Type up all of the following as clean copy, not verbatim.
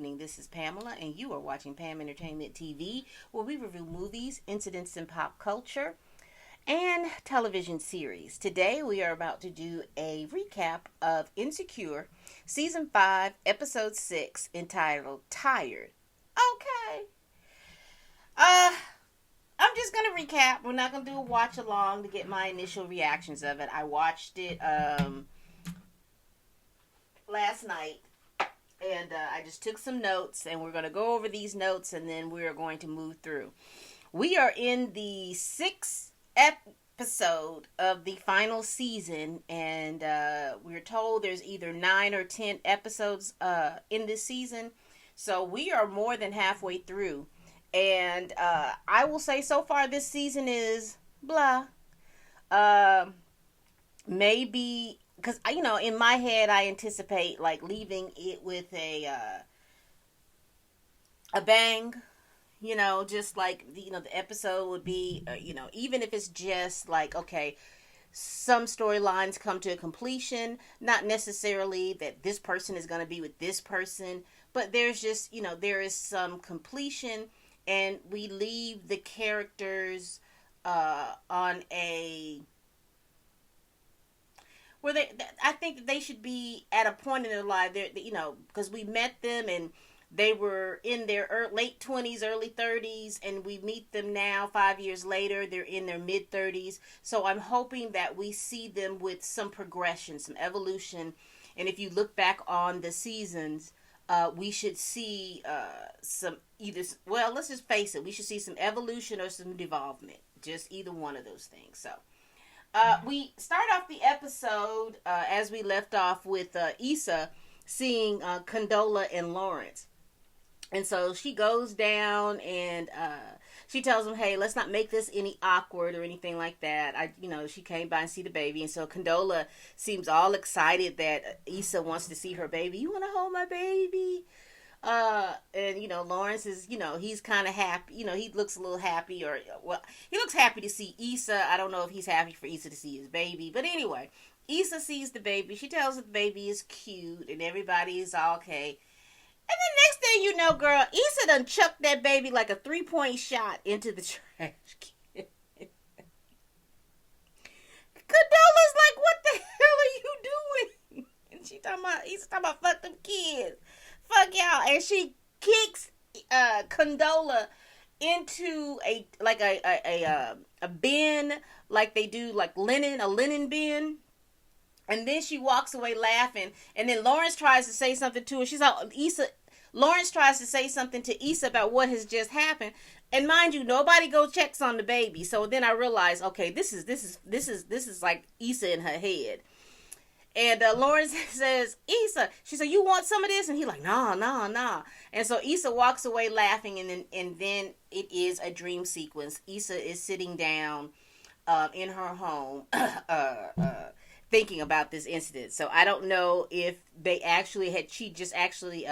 evening. This is Pamela, and you are watching Pam Entertainment TV, where we review movies, incidents in pop culture, and television series. Today, we are about to do a recap of Insecure, Season 5, Episode 6, entitled Tired. Okay. I'm just going to recap. We're not going to do a watch along to get my initial reactions of it. I watched it last night. And I just took some notes, and we're going to go over these notes, and then we are going to move through. We are in the 6th episode of the final season, and we're told there's either 9 or 10 episodes in this season. So we are more than halfway through. And I will say so far this season is blah. Maybe... Because, in my head, I anticipate, leaving it with a bang, just the episode would be, even if it's just okay, some storylines come to a completion, not necessarily that this person is going to be with this person, but there's just, there is some completion, and we leave the characters on a... where I think that they should be at a point in their life, because we met them and they were in their late 20s, early 30s, and we meet them now 5 years later. They're in their mid 30s. So I'm hoping that we see them with some progression, some evolution. And if you look back on the seasons, we should see let's just face it, we should see some evolution or some development. Just either one of those things. So. We start off the episode as we left off with Issa seeing Candola and Lawrence. And so she goes down and she tells him, hey, let's not make this any awkward or anything like that. She came by and see the baby. And so Candola seems all excited that Issa wants to see her baby. You want to hold my baby? And Lawrence is, he's kind of happy, he looks a little happy, he looks happy to see Issa. I don't know if he's happy for Issa to see his baby, but anyway, Issa sees the baby. She tells her the baby is cute and everybody is all okay. And then next thing you know, girl, Issa done chucked that baby like a 3-point shot into the trash can. Condola's like, what the hell are you doing? And Issa talking about fuck them kids. Fuck y'all. And she kicks Candola into a bin, like they do, like a linen bin. And then she walks away laughing. And then Lawrence tries to say something to her. She's like, Lawrence tries to say something to Issa about what has just happened. And mind you, nobody goes checks on the baby. So then I realized, okay, this is like Issa in her head. And Lawrence says, Issa, she said, you want some of this? And he's like, nah. And so Issa walks away laughing, and then it is a dream sequence. Issa is sitting down in her home thinking about this incident. So I don't know if she just actually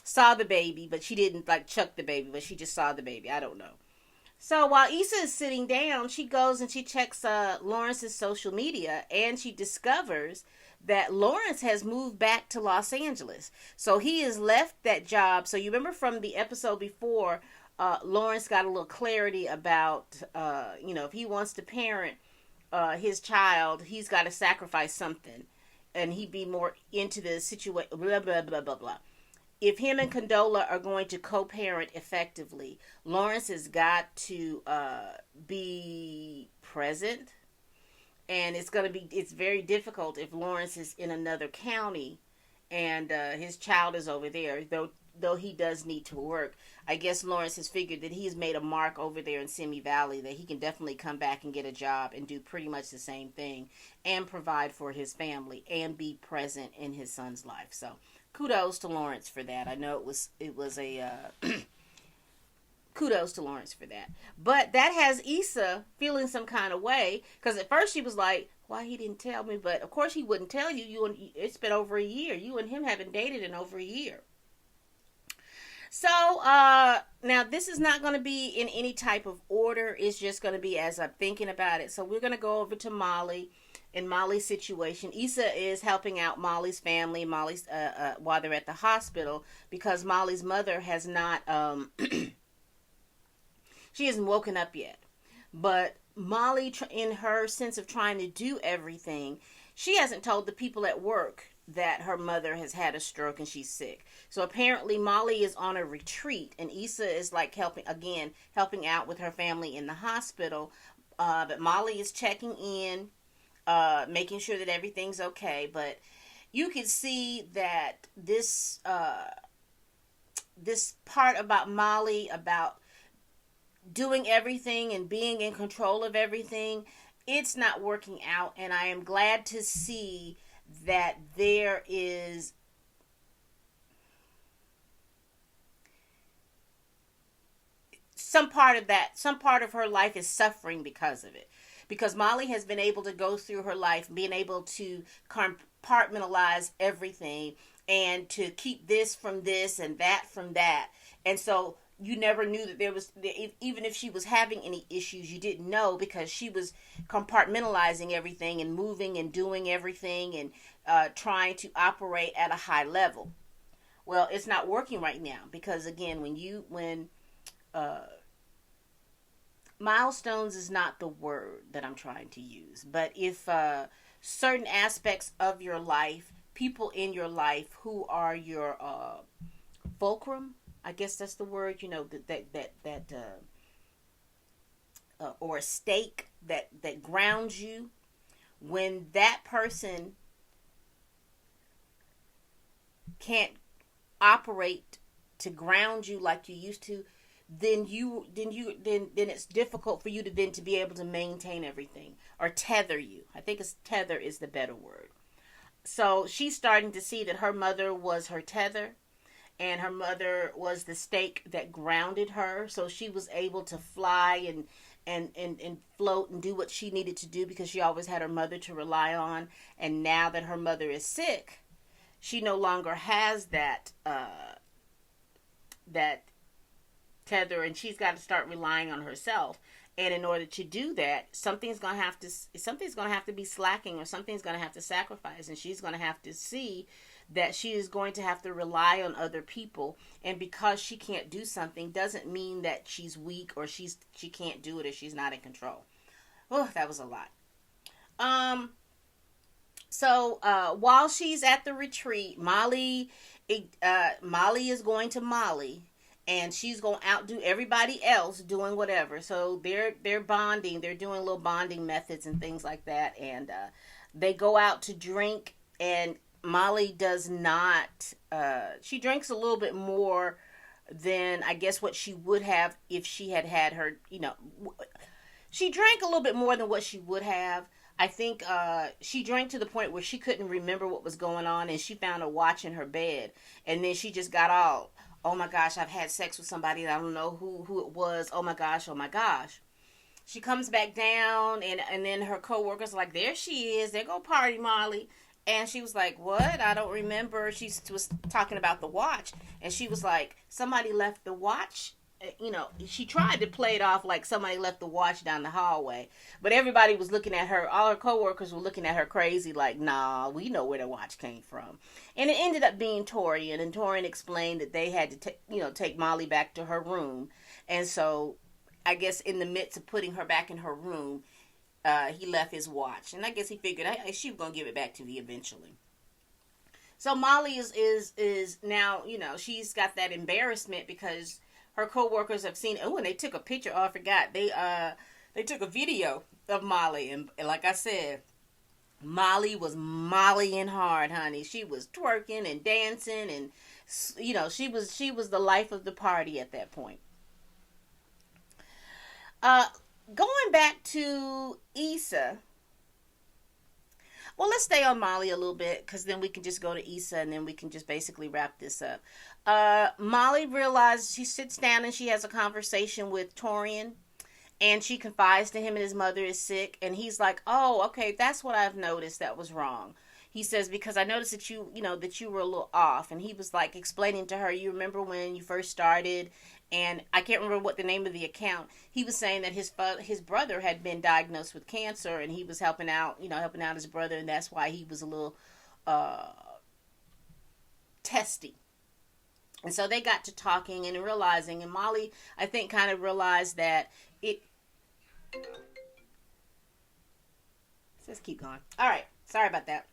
saw the baby, but she didn't chuck the baby, but she just saw the baby. I don't know. So while Issa is sitting down, she goes and she checks Lawrence's social media, and she discovers that Lawrence has moved back to Los Angeles. So he has left that job. So you remember from the episode before, Lawrence got a little clarity about, if he wants to parent his child, he's got to sacrifice something, and he'd be more into the situation, blah, blah, blah, blah, blah. If him and Candola are going to co-parent effectively, Lawrence has got to be present. And it's very difficult if Lawrence is in another county and his child is over there, though he does need to work. I guess Lawrence has figured that he's made a mark over there in Simi Valley, that he can definitely come back and get a job and do pretty much the same thing and provide for his family and be present in his son's life. So kudos to Lawrence for that. I know it was a kudos to Lawrence for that. But that has Issa feeling some kind of way, because at first she was like, why he didn't tell me? But of course he wouldn't tell you. It's been over a year. You and him haven't dated in over a year. So now this is not going to be in any type of order. It's just going to be as I'm thinking about it. So we're going to go over to Molly. in Molly's situation. Issa is helping out Molly's family, while they're at the hospital, because Molly's mother has not she hasn't woken up yet. But Molly, in her sense of trying to do everything, she hasn't told the people at work that her mother has had a stroke and she's sick. So apparently Molly is on a retreat, and Issa is like helping out with her family in the hospital. But Molly is checking in, making sure that everything's okay. But you can see that this part about Molly, about doing everything and being in control of everything, it's not working out. And I am glad to see that there is some part of her life is suffering because of it. Because Molly has been able to go through her life, being able to compartmentalize everything and to keep this from this and that from that. And so you never knew that there was, even if she was having any issues, you didn't know, because she was compartmentalizing everything and moving and doing everything and trying to operate at a high level. Well, it's not working right now, because again, when milestones is not the word that I'm trying to use, but if certain aspects of your life, people in your life who are your fulcrum, I guess that's the word, or a stake that grounds you. When that person can't operate to ground you like you used to, then it's difficult for you to be able to maintain everything, or tether you. I think tether is the better word. So she's starting to see that her mother was her tether, and her mother was the stake that grounded her. So she was able to fly and float and do what she needed to do, because she always had her mother to rely on. And now that her mother is sick, she no longer has that tether, and she's got to start relying on herself. And in order to do that, something's going to have to be slacking, or something's going to have to sacrifice, and she's going to have to see that she is going to have to rely on other people. And because she can't do something doesn't mean that she's weak, or she can't do it, or she's not in control. Oh, that was a lot. So while she's at the retreat, Molly is going to Molly, and she's going to outdo everybody else doing whatever. So they're bonding. They're doing little bonding methods and things like that. And they go out to drink, and Molly does not. She drinks a little bit more than, I guess, what she would have if she had her, she drank a little bit more than what she would have. I think she drank to the point where she couldn't remember what was going on, and she found a watch in her bed. And then she just got all, oh my gosh, I've had sex with somebody, and I don't know who it was. Oh my gosh, oh my gosh. She comes back down, and then her coworkers are like, there she is. There go Party Molly. And she was like, what? I don't remember. She was talking about the watch. And she was like, somebody left the watch. She tried to play it off like somebody left the watch down the hallway. But everybody was looking at her. All her coworkers were looking at her crazy like, nah, we know where the watch came from. And it ended up being Torian. And Torian explained that they had to take Molly back to her room. And so I guess in the midst of putting her back in her room, he left his watch. And I guess he figured she was going to give it back to me eventually. So Molly is now, she's got that embarrassment because her coworkers have seen, and they took a picture. Oh, I forgot. They took a video of Molly, and like I said, Molly was Mollying hard, honey. She was twerking and dancing, and she was the life of the party at that point. Going back to Issa. Well, let's stay on Molly a little bit, because then we can just go to Issa, and then we can just basically wrap this up. Molly realizes, she sits down and she has a conversation with Torian, and she confides to him and his mother is sick, and he's like, oh, okay, that's what I've noticed that was wrong. He says, because I noticed that that you were a little off. And he was like explaining to her, you remember when you first started, and I can't remember what the name of the account. He was saying that his brother had been diagnosed with cancer, and he was helping out his brother, and that's why he was a little uh, testy. And so they got to talking and realizing, and Molly, I think, kind of realized that it. Let's keep going. All right, sorry about that.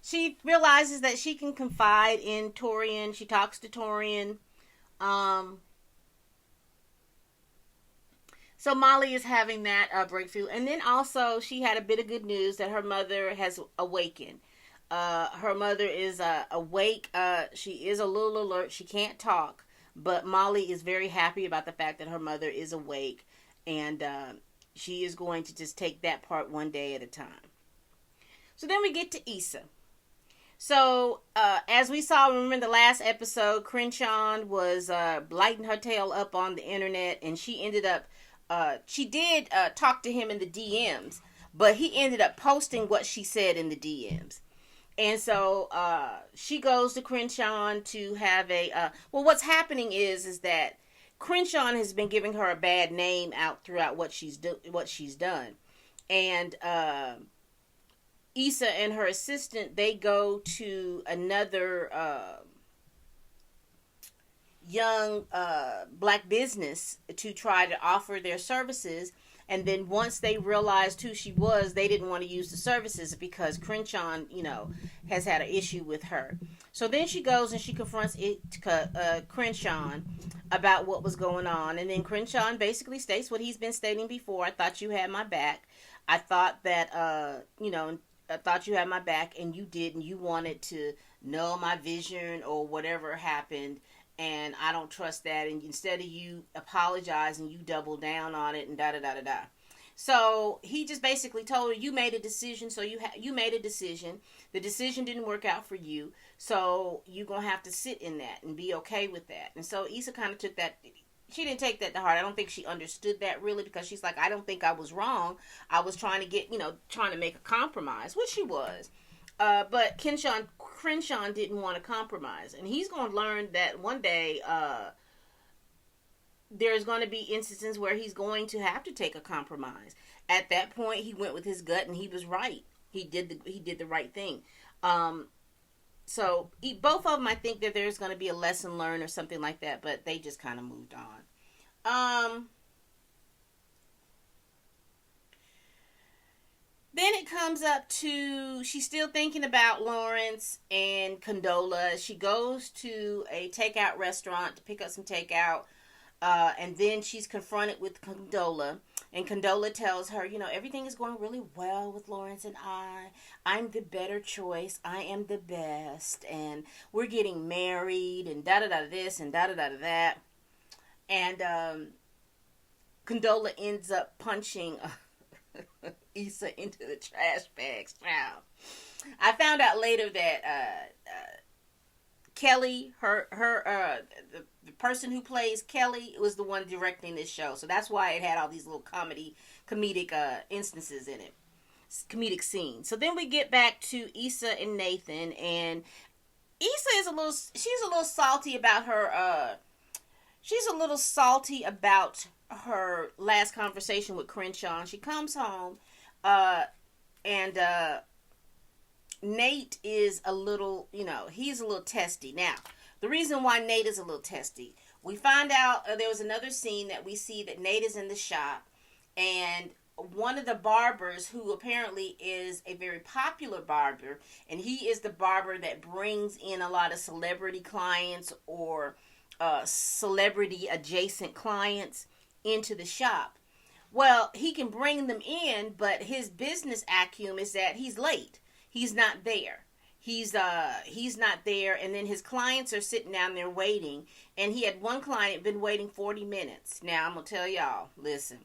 She realizes that she can confide in Torian. She talks to Torian. Um, so Molly is having that breakthrough. And then also she had a bit of good news that her mother has awakened. Her mother is awake. She is a little alert. She can't talk. But Molly is very happy about the fact that her mother is awake. And she is going to just take that part one day at a time. So then we get to Issa. So, as we saw, remember in the last episode, Crenshaw was lighting her tail up on the internet, and she ended up, she did talk to him in the DMs, but he ended up posting what she said in the DMs. And so, she goes to Crenshaw to have well, what's happening is that Crenshaw has been giving her a bad name out throughout what she's done. And, Issa and her assistant, they go to another young black business to try to offer their services. And then once they realized who she was, they didn't want to use the services because Crenshaw, has had an issue with her. So then she goes and she confronts Crenshaw about what was going on. And then Crenshaw basically states what he's been stating before. I thought you had my back. I thought that, I thought you had my back and you didn't. You wanted to know my vision or whatever happened. And I don't trust that. And instead of you apologizing, you double down on it and da-da-da-da-da. So he just basically told her, you made a decision. So you made a decision. The decision didn't work out for you. So you're going to have to sit in that and be okay with that. And so Issa kind of took that. She didn't take that to heart. I don't think she understood that really because she's like, I don't think I was wrong. I was trying to make a compromise, which she was. But Crenshaw didn't want to compromise. And he's going to learn that one day there's going to be instances where he's going to have to take a compromise. At that point, he went with his gut and he was right. He did the right thing. So both of them, I think that there's going to be a lesson learned or something like that, but they just kind of moved on. Then it comes up to, she's still thinking about Lawrence and Candola. She goes to a takeout restaurant to pick up some takeout. And then she's confronted with Candola. And Candola tells her, everything is going really well with Lawrence and I. I'm the better choice. I am the best. And we're getting married and da-da-da this and da-da-da that. And Candola ends up punching Issa into the trash bags. Wow. I found out later that Kelly, the person who plays Kelly was the one directing this show. So that's why it had all these little comedic instances in it. Comedic scenes. So then we get back to Issa and Nathan, and Issa is she's a little salty about her last conversation with Crenshaw. She comes home, and Nate is a little, he's a little testy. Now, the reason why Nate is a little testy, we find out there was another scene that we see that Nate is in the shop, and one of the barbers, who apparently is a very popular barber, and he is the barber that brings in a lot of celebrity clients or celebrity adjacent clients into the shop. Well, he can bring them in, but his business acumen is that he's late. He's not there. He's not there, and then his clients are sitting down there waiting, and he had one client been waiting 40 minutes. Now, I'm going to tell y'all, listen.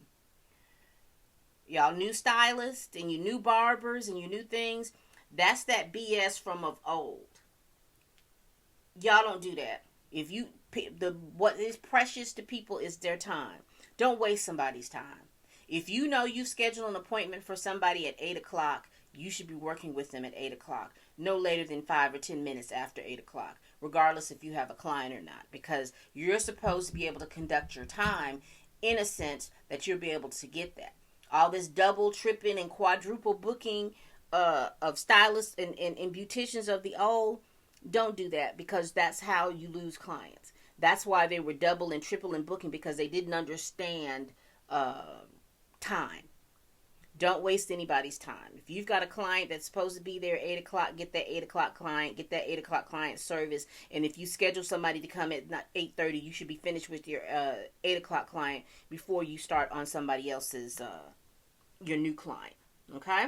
Y'all new stylists, and you new barbers, and you new things, that's that BS from of old. Y'all don't do that. What is precious to people is their time. Don't waste somebody's time. If you know you've scheduled an appointment for somebody at 8 o'clock, you should be working with them at 8 o'clock, no later than 5 or 10 minutes after 8 o'clock, regardless if you have a client or not, because you're supposed to be able to conduct your time in a sense that you'll be able to get that. All this double, tripping, and quadruple booking of stylists and beauticians of the old, don't do that, because that's how you lose clients. That's why they were double and triple and booking, because they didn't understand time. Don't waste anybody's time. If you've got a client that's supposed to be there at 8 o'clock, get that 8 o'clock client, get that 8 o'clock client service. And if you schedule somebody to come at 8:30, you should be finished with your 8 o'clock client before you start on somebody else's, your new client. Okay?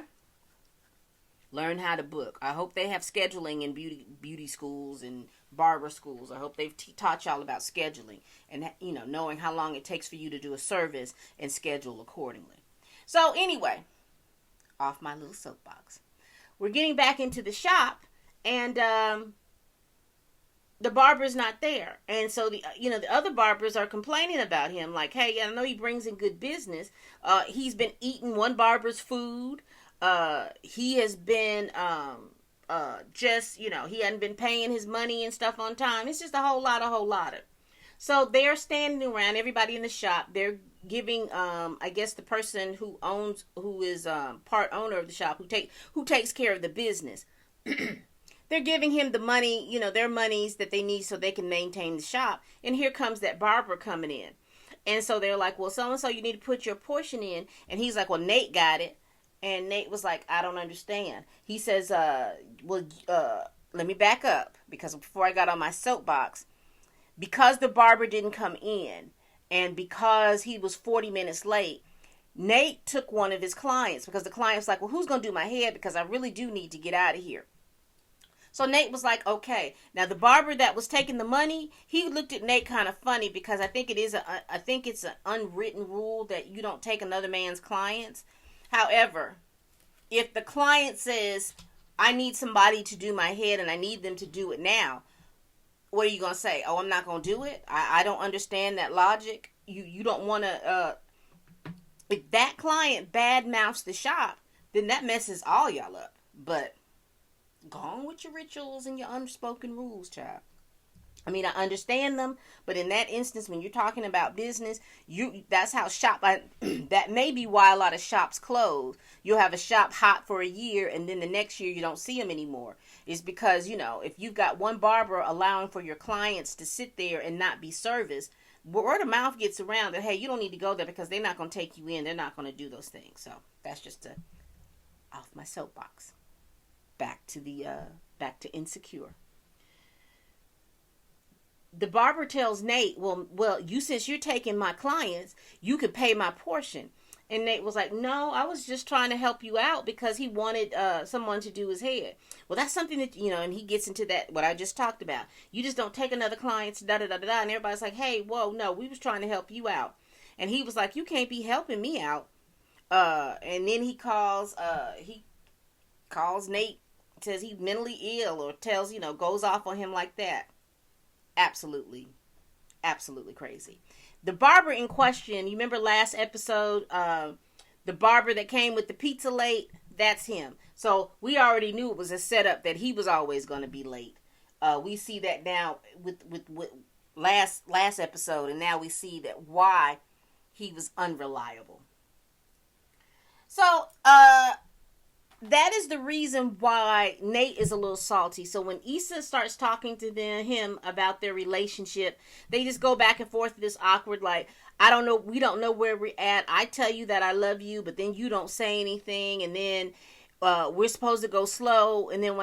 Learn how to book. I hope they have scheduling in beauty schools and barber schools. I hope they've taught y'all about scheduling and, knowing how long it takes for you to do a service and schedule accordingly. So anyway, off my little soapbox. We're getting back into the shop, and the barber's not there. And so the other barbers are complaining about him, like, hey, I know he brings in good business. He's been eating one barber's food. He has been he hadn't been paying his money and stuff on time. It's just a whole lot of. So they're standing around, everybody in the shop. They're giving, I guess, the person who is part owner of the shop, who takes care of the business. They're giving him the money, their monies that they need so they can maintain the shop. And here comes that barber coming in. And so they're like, well, so-and-so, you need to put your portion in. And he's like, well, Nate got it. And Nate was like, I don't understand. He says, let me back up, because before I got on my soapbox, because the barber didn't come in and because he was 40 minutes late, Nate took one of his clients, because the client was like, well, who's going to do my hair, because I really do need to get out of here. So Nate was like, okay. Now the barber that was taking the money, he looked at Nate kind of funny, because I think it's an unwritten rule that you don't take another man's clients. However, if the client says, I need somebody to do my head and I need them to do it now, what are you going to say? Oh, I'm not going to do it? I don't understand that logic. You don't want to, if that client bad mouths the shop, then that messes all y'all up. But go on with your rituals and your unspoken rules, child. I mean, I understand them, but in that instance, when you're talking about business, that's how that may be why a lot of shops close. You'll have a shop hot for a year, and then the next year you don't see them anymore. It's because, if you've got one barber allowing for your clients to sit there and not be serviced, word of mouth gets around that, hey, you don't need to go there because they're not going to take you in. They're not going to do those things. So that's just off my soapbox. Back to Insecure. The barber tells Nate, well, since you're taking my clients, you could pay my portion. And Nate was like, no, I was just trying to help you out, because he wanted someone to do his hair. Well, that's something that, and he gets into that, what I just talked about. You just don't take another client's da-da-da-da-da. And everybody's like, hey, whoa, no, we was trying to help you out. And he was like, you can't be helping me out. And then he calls Nate, says he's mentally ill, or goes off on him like that. Absolutely crazy. The barber in question, you remember last episode, the barber that came with the pizza late, that's him. So we already knew it was a setup that he was always going to be late. We see that now with last episode, and now we see that why he was unreliable. So, that is the reason why Nate is a little salty. So when Issa starts talking to him about their relationship, they just go back and forth this awkward, like, I don't know, we don't know where we're at. I tell you that I love you, but then you don't say anything. And then we're supposed to go slow. And then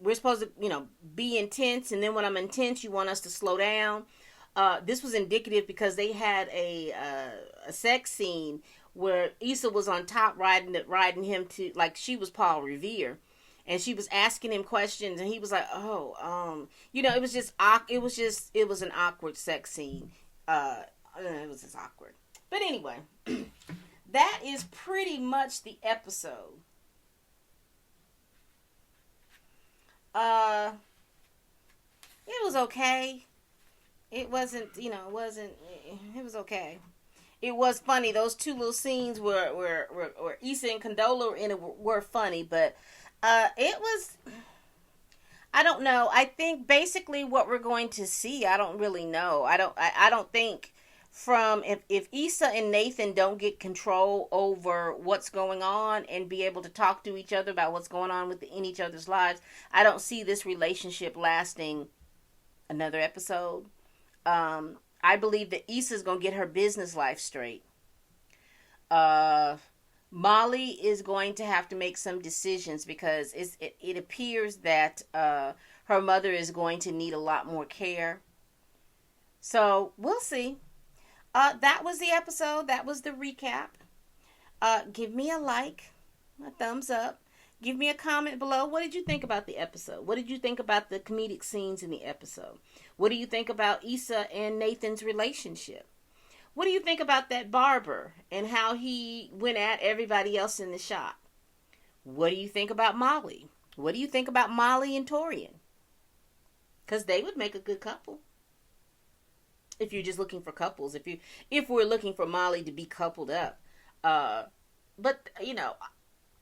we're supposed to, be intense. And then when I'm intense, you want us to slow down. This was indicative because they had a sex scene where Issa was on top riding him to, like she was Paul Revere, and she was asking him questions, and he was like, it was an awkward sex scene. It was just awkward. But anyway, that is pretty much the episode. It was okay. It wasn't, it was okay. It was funny. Those two little scenes where Issa and Candola were in it were funny, but it was. I don't know. I think basically what we're going to see. I don't really know. I don't think from if Issa and Nathan don't get control over what's going on and be able to talk to each other about what's going on in each other's lives, I don't see this relationship lasting another episode. I believe that Issa's gonna get her business life straight. Uh, Molly is going to have to make some decisions because it appears that her mother is going to need a lot more care. So we'll see. That was the episode. That was the recap. Give me a like, a thumbs up. Give me a comment below. What did you think about the episode? What did you think about the comedic scenes in the episode? What do you think about Issa and Nathan's relationship? What do you think about that barber and how he went at everybody else in the shop? What do you think about Molly? What do you think about Molly and Torian? Because they would make a good couple. If you're just looking for couples, if we're looking for Molly to be coupled up, but you know,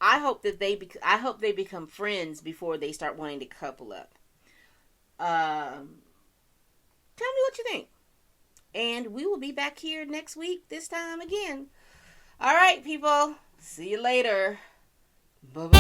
I hope they become friends before they start wanting to couple up. Tell me what you think. And we will be back here next week, this time again. All right, people. See you later. Bye-bye.